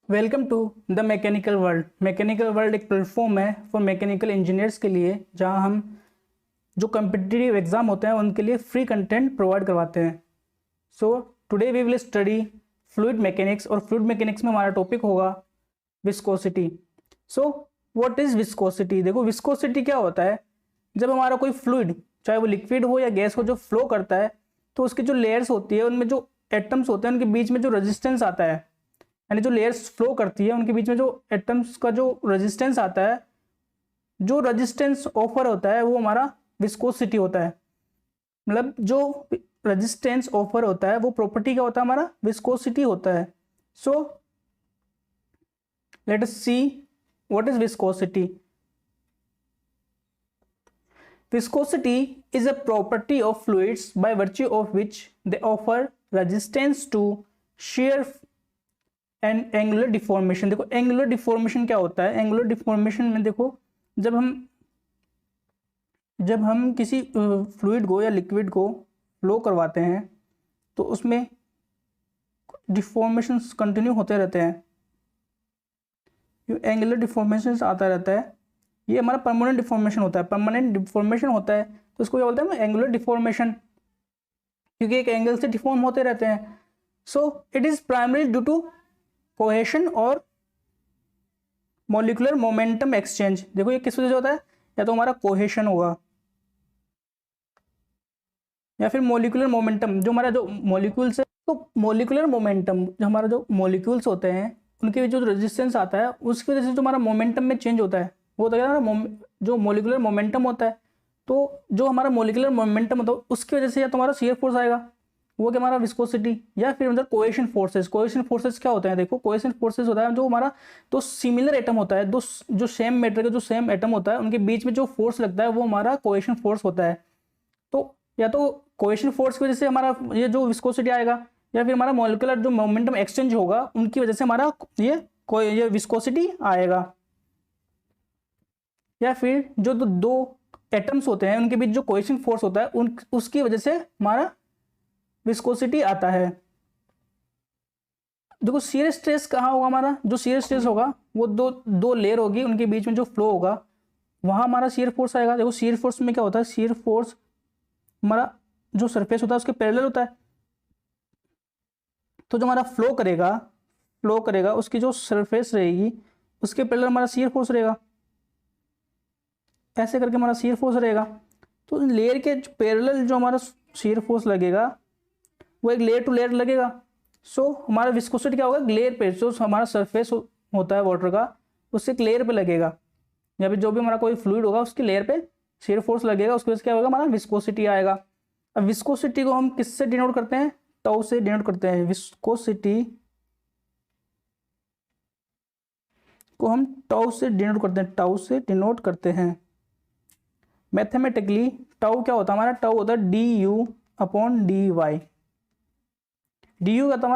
Welcome to the mechanical world. Mechanical world एक platform है for mechanical engineers के लिए, जहां हम जो कम्पिटिटिव एग्जाम होते हैं उनके लिए फ्री कंटेंट प्रोवाइड करवाते हैं। So today we will study fluid mechanics, और फ्लूइड मैकेनिक्स में हमारा टॉपिक होगा viscosity. So what is viscosity? देखो, विस्कोसिटी क्या होता है? जब हमारा कोई फ्लूइड, चाहे वो लिक्विड हो या गैस हो, जो फ्लो करता है तो उसकी जो लेयर्स होती है उनमें जो एटम्स होते हैं उनके बीच में जो रेजिस्टेंस आता है, यानी जो लेयर्स फ्लो करती है उनके बीच में जो एटम्स का जो रेजिस्टेंस आता है, जो रेजिस्टेंस ऑफर होता है वो हमारा विस्कोसिटी होता है। मतलब जो रेजिस्टेंस ऑफर होता है वो प्रॉपर्टी क्या होता है? हमारा विस्कोसिटी होता है। सो let us see what is viscosity. Viscosity is a property of fluids by virtue of which they offer resistance to shear and angular deformation। देखो, एंगुलर डिफॉर्मेशन क्या होता है? एंगुलर डिफॉर्मेशन में देखो, जब हम किसी फ्लूइड को या लिक्विड को फ्लो करवाते हैं तो उसमें डिफॉर्मेशंस कंटिन्यू होते रहते हैं। एंगुलर डिफॉर्मेशन आता रहता है, ये हमारा परमानेंट डिफॉर्मेशन होता है। परमानेंट डिफॉर्मेशन होता है तो उसको क्या बोलते हैं? एंगुलर डिफॉर्मेशन, क्योंकि एक एंगल से डिफॉर्म होते रहते हैं। So it is primary due to cohesion और मॉलिक्यूलर मोमेंटम एक्सचेंज। देखो, ये किस वजह से होता है? या तो हमारा कोहेशन होगा या फिर मॉलिक्यूलर मोमेंटम, जो हमारा जो मॉलिक्यूल्स है, तो मॉलिक्यूलर मोमेंटम, जो हमारा जो मॉलिक्यूल्स होते हैं उनके जो रेजिस्टेंस आता है उसकी वजह से जो हमारा मोमेंटम में चेंज होता है वो होता है ना, जो मॉलिक्यूलर मोमेंटम होता है। तो जो हमारा मॉलिक्यूलर मोमेंटम होता है उसकी वजह से या तो हमारा शियर फोर्स आएगा, वो क्या हमारा विस्कोसिटी, या फिर मतलब कोएशन फोर्सेस। कोएशन फोर्सेस क्या होते हैं? देखो, कोएशन फोर्सेस होता है जो हमारा दो सिमिलर एटम होता है, दो जो सेम मैटर के जो सेम एटम होता है उनके बीच में जो फोर्स लगता है वो हमारा कोएशन फोर्स होता है। तो या तो कोएशन फोर्स की वजह से हमारा ये जो विस्कोसिटी आएगा, या फिर हमारा मॉलिक्यूलर जो मोमेंटम एक्सचेंज होगा उनकी वजह से हमारा ये विस्कोसिटी आएगा। या फिर जो दो एटम्स होते हैं उनके बीच जो कोएशन फोर्स होता है उसकी वजह से हमारा विस्कोसिटी आता है। देखो, शियर स्ट्रेस कहाँ होगा? हमारा जो शियर स्ट्रेस होगा वो दो लेयर होगी, उनके बीच में जो फ्लो होगा वहां हमारा शियर फोर्स आएगा। देखो, शियर फोर्स में क्या होता है? शियर फोर्स हमारा जो सरफेस होता है उसके पैरेलल होता है, तो जो हमारा फ्लो करेगा उसकी जो सरफेस रहेगी उसके पैरेलल हमारा शियर फोर्स रहेगा। ऐसे करके हमारा शियर फोर्स रहेगा। तो लेयर के पैरेलल जो हमारा शियर फोर्स लगेगा वो एक लेयर टू लेयर लगेगा। सो हमारा विस्कोसिटी क्या होगा? लेयर पे जो हमारा सरफेस होता है वाटर का उससे एक लेयर पे लगेगा, या फिर जो भी हमारा कोई फ्लूइड होगा उसकी लेयर पे शियर फोर्स लगेगा, उसकी वजह से क्या होगा? हमारा विस्कोसिटी आएगा। अब विस्कोसिटी को हम किससे डिनोट करते हैं? टाउ से डिनोट करते हैं। विस्कोसिटी को हम टाउ से डिनोट करते हैं, टाउ से डिनोट करते हैं। मैथमेटिकली टाउ क्या होता है? हमारा टाउ होता है d u upon d y. D u का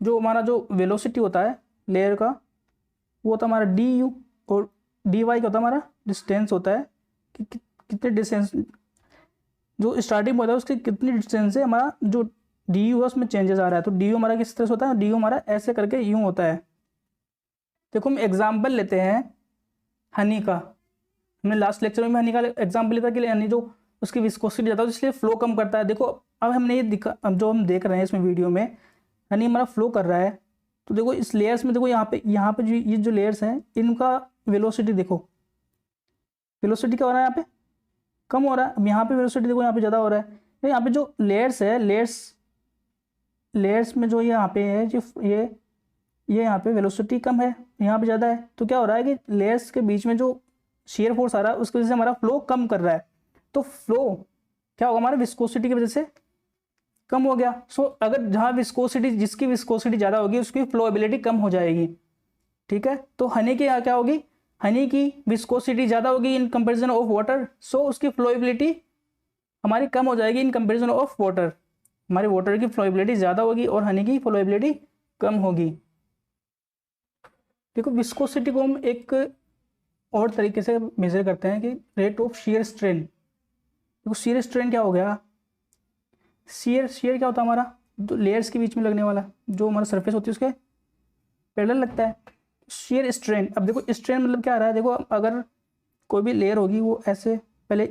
हमारा जो वेलोसिटी होता है लेयर का वो होता है हमारा डी यू, और डी वाई का होता है हमारा डिस्टेंस होता है कि कितने डिस्टेंस, जो स्टार्टिंग होता है उसकी कितनी डिस्टेंस से हमारा जो डी यू है उसमें चेंजेस आ रहा है। तो डी यू हमारा किस तरह से होता है? डी यू हमारा ऐसे करके यूँ होता है। देखो, हम एग्जाम्पल लेते हैं हनी का। हमने लास्ट लेक्चर में हनी का एग्जाम्पल लिया था कि हनी जो उसकी विस्कोसिटी ज़्यादा है इसलिए फ्लो कम करता है। देखो, अब हमने अब जो हम देख रहे हैं इसमें वीडियो में, हनी हमारा फ्लो कर रहा है। तो देखो, इस लेयर्स में देखो, यहाँ पे ये जो लेयर्स हैं इनका वेलोसिटी देखो, वेलोसिटी क्या हो रहा है? यहाँ पे कम हो रहा है। अब यहाँ पे वेलोसिटी देखो, यहाँ पे ज़्यादा हो रहा है। तो यहाँ पे जो लेयर्स है, लेयर्स में जो यहाँ पे है जो ये यहाँ पे वेलोसिटी कम है, यहाँ पे ज़्यादा है। तो क्या हो रहा है कि लेयर्स के बीच में जो शियर फोर्स आ रहा है उसकी वजह से हमारा फ्लो कम कर रहा है। तो फ्लो क्या होगा? हमारा विस्कोसिटी की वजह से कम हो गया। सो अगर जहाँ विस्कोसिटी, जिसकी विस्कोसिटी ज़्यादा होगी उसकी फ्लोएबिलिटी कम हो जाएगी। ठीक है, तो हनी की यहाँ क्या होगी? हनी की विस्कोसिटी ज़्यादा होगी इन कंपेरिजन ऑफ वाटर, सो उसकी फ्लोएबिलिटी हमारी कम हो जाएगी इन कंपेरिजन ऑफ वाटर। हमारी वाटर की फ्लोएबिलिटी ज़्यादा होगी और हनी की फ्लोएबिलिटी कम होगी। देखो, विस्कोसिटी को हम एक और तरीके से मेजर करते हैं कि रेट ऑफ शियर स्ट्रेन। देखो, शियर स्ट्रेन क्या हो गया? शियर क्या होता है? हमारा जो लेयर्स के बीच में लगने वाला जो हमारा सरफेस होती है उसके पैरेलल लगता है। शेयर स्ट्रेन, अब देखो स्ट्रेन मतलब क्या आ रहा है, देखो अगर कोई भी लेयर होगी वो ऐसे पहले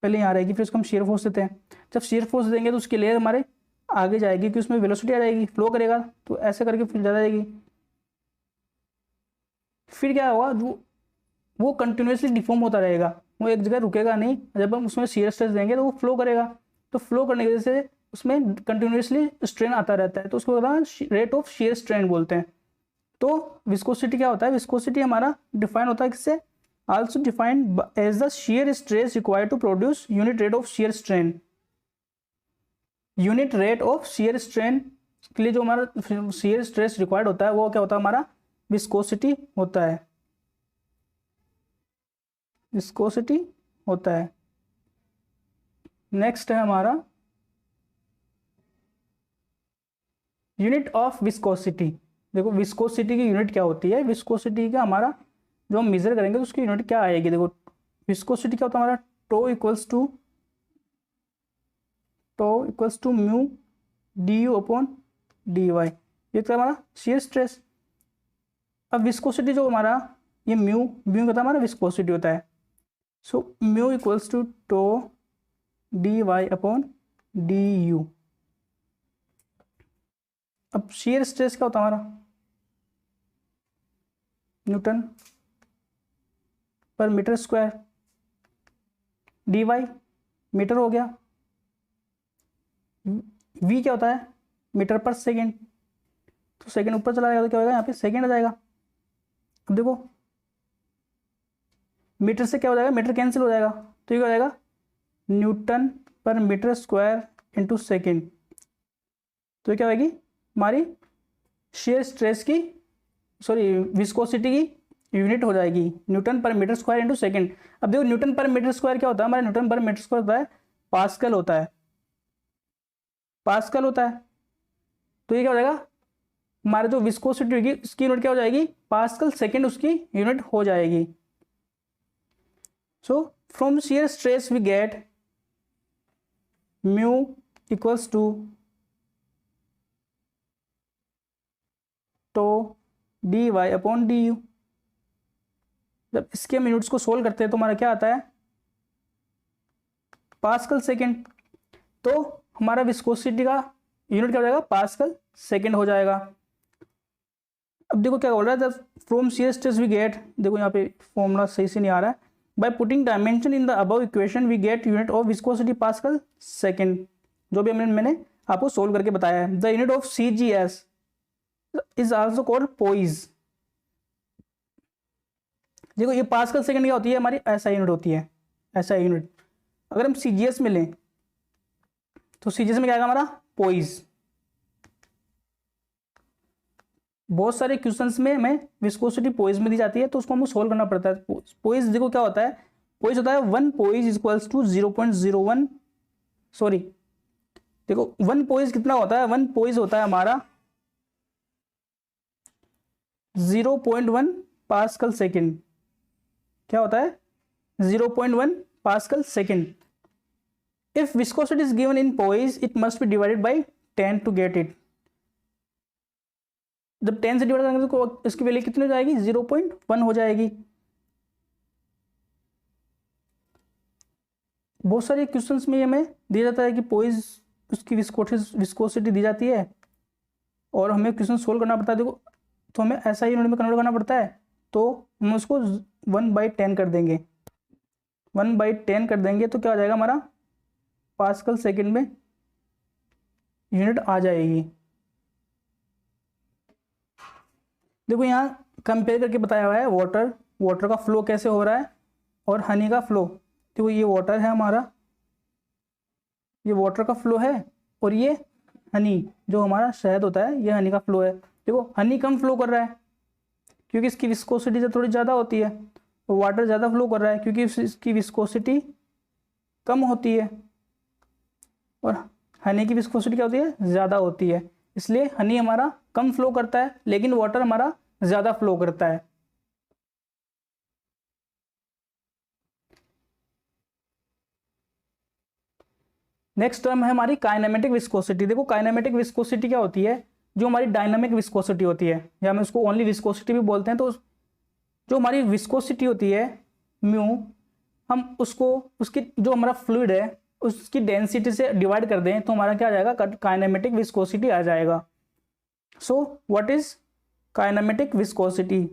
पहले यहाँ रहेगी, फिर उसको हम शेयर फोर्स देते हैं। जब शेयर फोर्स देंगे तो उसकी लेयर हमारे आगे जाएगी क्योंकि उसमें वेलोसिटी आ जाएगी, फ्लो करेगा, तो ऐसे करके फिर ज़्यादा जाएगी। फिर क्या होगा, वो कंटिन्यूसली डिफॉर्म होता रहेगा, वो एक जगह रुकेगा नहीं। जब हम उसमें शेयर स्ट्रेस देंगे तो वो फ्लो करेगा, तो फ्लो करने की वजह से उसमें कंटिन्यूसली स्ट्रेन आता रहता है, तो उसको रेट ऑफ शेयर स्ट्रेन बोलते हैं। तो विस्कोसिटी क्या होता है, विस्कोसिटी हमारा डिफाइन होता है किससे, also defined as the shear stress required to produce unit rate of shear strain. Unit rate of shear strain के लिए जो हमारा शेयर स्ट्रेस रिक्वायर्ड होता है वो क्या होता है, हमारा विस्कोसिटी होता है, विस्कोसिटी होता है। नेक्स्ट है हमारा यूनिट ऑफ विस्कोसिटी। देखो विस्कोसिटी की यूनिट क्या होती है, विस्कोसिटी का हमारा जो हम मेजर करेंगे तो उसकी यूनिट क्या आएगी। देखो विस्कोसिटी क्या होता है हमारा, tau equals to mu d u upon d y, ये क्या हमारा शेयर स्ट्रेस। अब विस्कोसिटी जो हमारा ये म्यू म्यू का हमारा विस्कोसिटी होता है, so mu equals to tau d y upon d u. अब शेयर स्ट्रेस क्या होता है हमारा, newton per metre square, d y metre हो गया, वी क्या होता है मीटर पर सेकेंड, तो सेकेंड ऊपर चला जाएगा तो क्या होगा यहाँ पे सेकेंड आ जाएगा। अब देखो मीटर से क्या हो जाएगा, मीटर कैंसिल हो जाएगा, तो ये क्या हो जाएगा Newton per metre square into second, तो ये क्या होगी हमारी शेयर स्ट्रेस की विस्कोसिटी की यूनिट हो जाएगी, Newton per metre square into second. अब देखो न्यूटन पर मीटर स्क्वायर क्या होता है हमारा, न्यूटन पर मीटर स्क्वायर होता है पास्कल होता है, पास्कल होता है। तो ये क्या हो जाएगा हमारे जो विस्कोसिटी होगी उसकी यूनिट क्या हो जाएगी, पास्कल सेकेंड उसकी यूनिट हो जाएगी। So from shear stress we get mu equals to tau d y upon d u. जब इसके हम यूनिट्स को सोल्व करते हैं तो हमारा क्या आता है पास्कल सेकेंड, तो हमारा विस्कोसिटी का यूनिट क्या हो जाएगा पास्कल सेकेंड हो जाएगा। अब देखो क्या बोल रहा है, जब from shear stress we get, देखो यहाँ पे फॉर्मूला सही से नहीं आ रहा है, by putting dimension in the above equation we get unit of viscosity pascal second, जो भी मैंने आपको सोल्व करके बताया है। The unit of CGS is also called poise. देखो ये पास्कल सेकेंड क्या होती है हमारी SI यूनिट होती है, SI यूनिट। अगर हम CGS में लें तो CGS में क्या आएगा हमारा पोइज। बहुत सारे क्वेश्चंस में हमें विस्कोसिटी पोइज में दी जाती है तो उसको हमको सोल्व करना पड़ता है। पोइज देखो क्या होता है, पोइज होता है 1 पोइज इक्वल्स टू 0.01 सॉरी देखो 1 पोइज कितना होता है, 1 पोइज होता है हमारा 0.1 पास्कल सेकेंड। क्या होता है 0.1 pascal second. If viscosity is given in poise it must be divided by 10 to get it. जब 10 से डिवाइड करेंगे तो इसकी वैल्यू कितनी हो जाएगी 0.1 हो जाएगी। बहुत सारे क्वेश्चंस में हमें दिया जाता है कि पोइज उसकी विस्कोसिटी दी जाती है और हमें क्वेश्चन सोल्व करना पड़ता है। देखो तो हमें ऐसा ही यूनिट में कन्वर्ट करना पड़ता है, तो हम उसको 1/10 कर देंगे, 1/10 कर देंगे तो क्या आ जाएगा हमारा पास्कल सेकेंड में यूनिट आ जाएगी। देखो यहाँ कंपेयर करके बताया हुआ है वाटर का फ्लो कैसे हो रहा है और हनी का फ्लो। देखो ये वाटर है हमारा, ये वाटर का फ्लो है और ये हनी जो हमारा शहद होता है ये हनी का फ्लो है। देखो हनी कम फ्लो कर रहा है क्योंकि इसकी विस्कोसिटी थोड़ी ज़्यादा होती है, और वाटर ज़्यादा फ्लो कर रहा है क्योंकि इसकी विस्कोसिटी कम होती है, और हनी की विस्कोसिटी क्या होती है ज़्यादा होती है। इसलिए हनी हमारा कम फ्लो करता है लेकिन वाटर हमारा ज़्यादा फ्लो करता है। नेक्स्ट टर्म है हमारी काइनेमेटिक विस्कोसिटी। देखो काइनेमेटिक विस्कोसिटी क्या होती है, जो हमारी डायनामिक विस्कोसिटी होती है, या हम उसको ओनली विस्कोसिटी भी बोलते हैं, तो जो हमारी विस्कोसिटी होती है म्यू, हम उसको उसकी जो हमारा फ्लूइड है उसकी डेंसिटी से डिवाइड कर दें तो हमारा क्या आ जाएगा, काइनेमेटिक विस्कोसिटी आ जाएगा। So what is kinematic viscosity?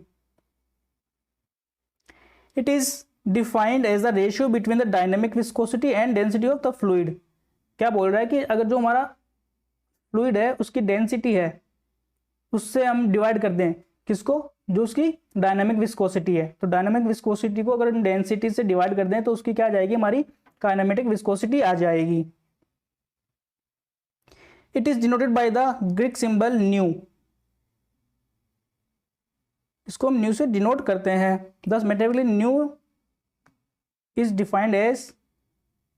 It is defined as the ratio between the dynamic viscosity and density of the fluid. क्या बोल रहा है कि अगर जो हमारा फ्लूइड है उसकी डेंसिटी है उससे हम डिवाइड कर दें किसको, जो उसकी डायनामिक विस्कोसिटी है, तो डायनामिक विस्कोसिटी को अगर डेंसिटी से डिवाइड कर दें तो उसकी क्या आ जाएगी, हमारी काइनेमेटिक विस्कोसिटी आ जाएगी। It is denoted by the Greek symbol nu, इसको हम न्यू से डिनोट करते हैं। Thus mathematically nu is defined as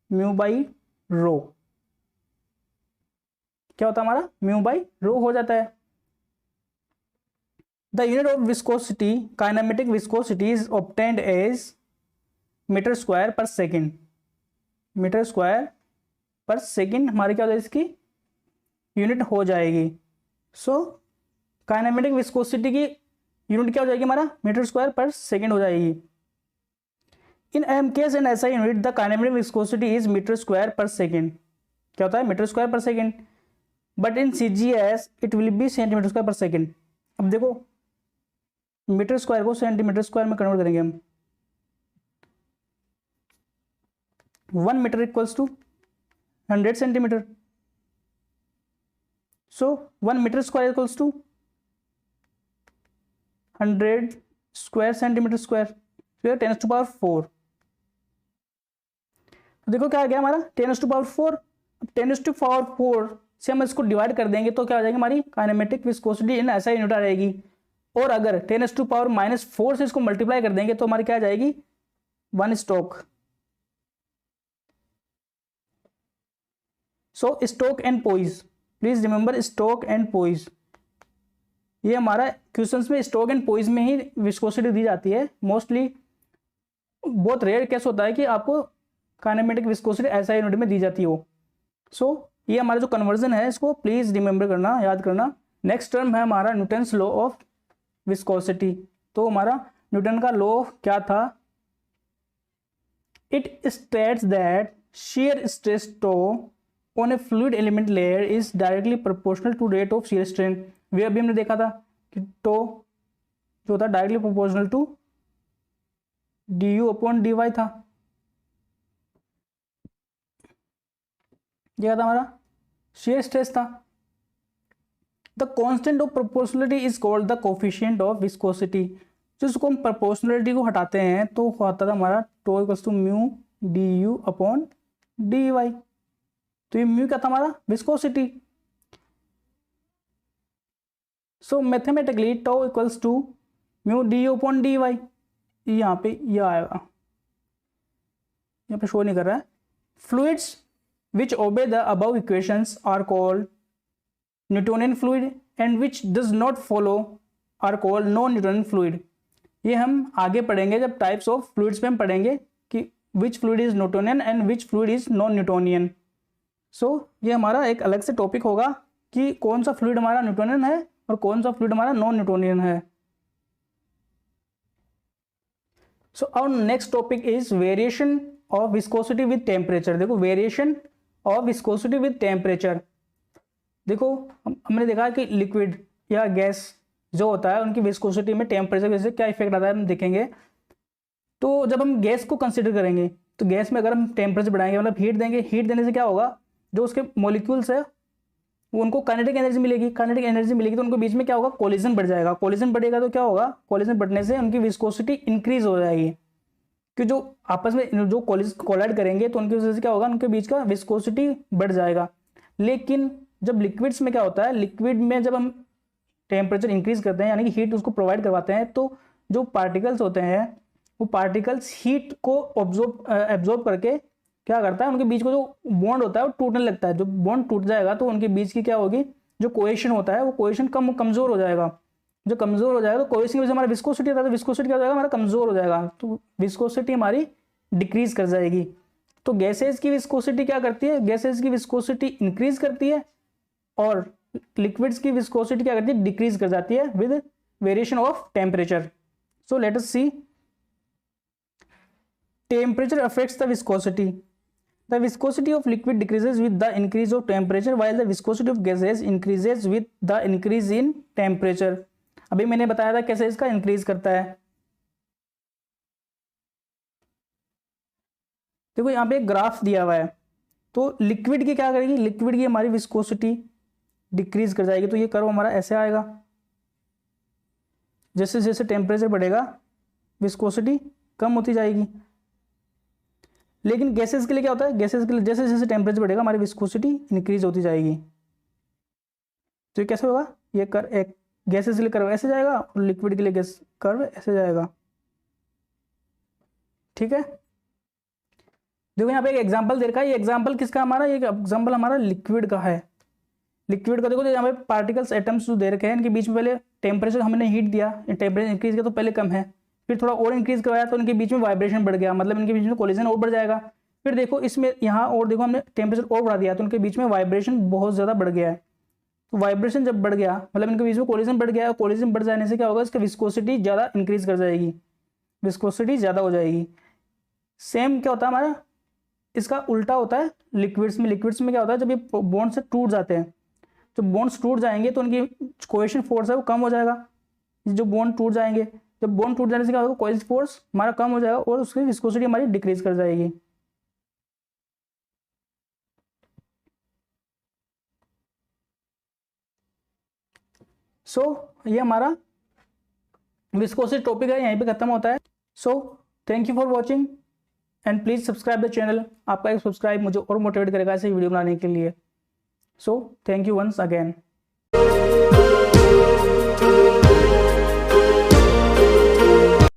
mu by rho. क्या होता है हमारा, म्यू बाई रो हो जाता है। The unit of viscosity, kinematic viscosity is obtained as metre square per second. Metre square per second हमारी क्या हो जाएगी, इसकी यूनिट हो जाएगी। सो काइनेमेटिक विस्कोसिटी की यूनिट क्या हो जाएगी, हमारा मीटर स्क्वायर पर सेकेंड हो जाएगी। इन एम केस एंड ऐसा unit the kinematic viscosity is metre square per second. क्या होता है, metre square per second. But in CGS it will be centimetre square per second. अब देखो metre square को centimetre square में convert करेंगे हम। 1 metre equals to 100 centimetre. So 1 metre square equals to 100 square centimetre square, 10⁴। तो देखो क्या आ गया हमारा 10⁴। अब 10⁴ से हम इसको डिवाइड कर देंगे तो क्या आ जाएगी, हमारी काइनेमेटिक विस्कोसिटी इन ऐसा यूनिट आ रहेगी। और अगर 10⁻⁻4 से इसको मल्टीप्लाई कर देंगे तो हमारी क्या आ जाएगी, 1 stoke. So stoke and poise, please remember stoke and poise. ये हमारा क्वेश्चंस में स्टोक एंड पोइज में ही विस्कोसिटी दी जाती है मोस्टली। बहुत रेयर केस होता है कि आपको काइनेमेटिक विस्कोसिटी ऐसा यूनिट में दी जाती हो। सो ये हमारा जो कन्वर्जन है इसको प्लीज रिमेंबर करना, याद करना। नेक्स्ट टर्म है हमारा न्यूटन्स लॉ ऑफ विस्कोसिटी। तो हमारा न्यूटन का लॉ क्या था, it states that shear stress tau on a fluid element layer is directly proportional to rate of shear strain। वे अभी हमने देखा था कि टो जो था डायरेक्टली प्रोपोर्शनल टू du/dy था। ये था हमारा shear stress था। The constant of proportionality is called the coefficient of viscosity. जिसको हम प्रोपोर्शनलिटी को हटाते हैं तो होता था हमारा tau equals to mu du/dy। तो ये म्यू क्या था हमारा, viscosity. So mathematically tau equals to mu du/dy। यहाँ पे यह आएगा, यहाँ पे शो नहीं कर रहा है। Fluids which obey the above equations are called Newtonian fluid and which does not follow are called non-Newtonian fluid। ये हम आगे पढ़ेंगे जब टाइप्स ऑफ फ्लूइड्स पे हम पढ़ेंगे कि which fluid is Newtonian and which fluid is non-Newtonian। सो ये हमारा एक अलग से टॉपिक होगा कि कौन सा फ्लूइड हमारा न्यूटोनियन है और कौन सा फ्लूइड हमारा नॉन न्यूटोनियन है। So our next topic is variation of viscosity with temperature. देखो variation of viscosity with temperature. देखो हमने देखा कि लिक्विड या गैस जो होता है उनकी विस्कोसिटी में टेम्परेचर की वजह से क्या इफेक्ट आता है हम देखेंगे। तो जब हम गैस को कंसिडर करेंगे तो गैस में अगर हम टेम्परेचर बढ़ाएंगे मतलब हीट देंगे, हीट देने से क्या होगा, जो उसके मॉलिक्यूल्स है वो उनको काइनेटिक एनर्जी मिलेगी, काइनेटिक एनर्जी मिलेगी तो उनको बीच में क्या होगा, कोलिजन बढ़ जाएगा। कोलिजन बढ़ेगा तो क्या होगा, कोलिजन बढ़ने से उनकी विस्कोसिटी इंक्रीज हो जाएगी कि जो आपस में जो कोलाइड करेंगे तो उनकी वजह से क्या होगा, उनके बीच का विस्कोसिटी बढ़ जाएगा। लेकिन जब लिक्विड्स में क्या होता है, लिक्विड में जब हम टेम्परेचर इंक्रीज करते हैं यानी कि हीट उसको प्रोवाइड करवाते हैं तो जो पार्टिकल्स होते हैं वो पार्टिकल्स हीट को एब्जॉर्ब करके क्या करता है, उनके बीच को जो बॉन्ड होता है वो टूटने लगता है। जो बॉन्ड टूट जाएगा तो उनके बीच की क्या होगी, जो कोहेशन होता है वो कोहेशन कमजोर हो जाएगा। जो कमजोर हो जाएगा तो कोहेशन की वजह से हमारा विस्कोसिटी आता है, तो विस्कोसिटी क्या हो जाएगा, हमारा कमजोर हो जाएगा, तो विस्कोसिटी हमारी डिक्रीज कर जाएगी। तो गैसेज की विस्कोसिटी क्या करती है, गैसेज की विस्कोसिटी इंक्रीज करती है और लिक्विड्स की विस्कोसिटी क्या करती है, डिक्रीज कर जाती है with variation of temperature. So let us see, temperature affects the viscosity. The viscosity of liquid decreases with the increase of temperature while the viscosity of gases increases with the increase in temperature. अभी मैंने बताया था कैसे इसका increase करता है। देखो यहाँ पे एक ग्राफ दिया हुआ है, तो लिक्विड की क्या करेगी, लिक्विड की हमारी विस्कोसिटी डिक्रीज कर जाएगी, तो ये कर्व हमारा ऐसे आएगा। जैसे जैसे टेम्परेचर बढ़ेगा विस्कोसिटी कम होती जाएगी। लेकिन गैसेस के लिए क्या होता है, गैसेस के लिए जैसे जैसे टेम्परेचर बढ़ेगा हमारी विस्कोसिटी इंक्रीज होती जाएगी। तो ये कैसे होगा, ये कर्व एक गैसेस के लिए कर्व ऐसे जाएगा और लिक्विड के लिए गैस कर्व ऐसे जाएगा। ठीक है, देखो यहाँ पे एक एग्जांपल दे रखा है। ये एग्जांपल किसका, हमारा ये एग्जांपल हमारा लिक्विड का है। लिक्विड का देखो यहाँ पे पार्टिकल्स एटम्स जो दे रखे हैं, इनके बीच में पहले टेम्परेचर हमने हीट दिया, टेम्परेचर इंक्रीज किया तो पहले कम है, फिर थोड़ा और इंक्रीज करवाया तो इनके बीच में वाइब्रेशन बढ़ गया, मतलब इनके बीच में कोलिजन और बढ़ जाएगा। फिर देखो इसमें यहाँ और देखो हमने टेम्परेचर और बढ़ा दिया तो इनके बीच में वाइब्रेशन बहुत ज़्यादा बढ़ गया है। तो वाइब्रेशन जब बढ़ गया मतलब इनके बीच में कोलिजन बढ़ गया, कोलिजन बढ़ जाने से क्या होगा, इसका विस्कोसिटी ज़्यादा इंक्रीज कर जाएगी, विस्कोसिटी ज़्यादा हो जाएगी। सेम क्या होता है हमारा, इसका उल्टा होता है लिक्विड्स में। लिक्विड्स में क्या होता है, जब ये बॉन्ड से टूट जाते हैं, जब बॉन्ड्स टूट जाएंगे तो उनकी कोएशन फोर्स है वो कम हो जाएगा। जो बॉन्ड टूट जाएंगे, जब बॉन्ड टूट जाने से क्या होगा, कोएशन फोर्स हमारा कम हो जाएगा और उसकी विस्कोसिटी हमारी डिक्रीज कर जाएगी। सो ये हमारा विस्कोसिटी टॉपिक है, यहीं पे खत्म होता है। सो thank you for watching and please subscribe the channel. आपका एक सब्सक्राइब मुझे और मोटिवेट करेगा ऐसे वीडियो बनाने के लिए। So thank you once again.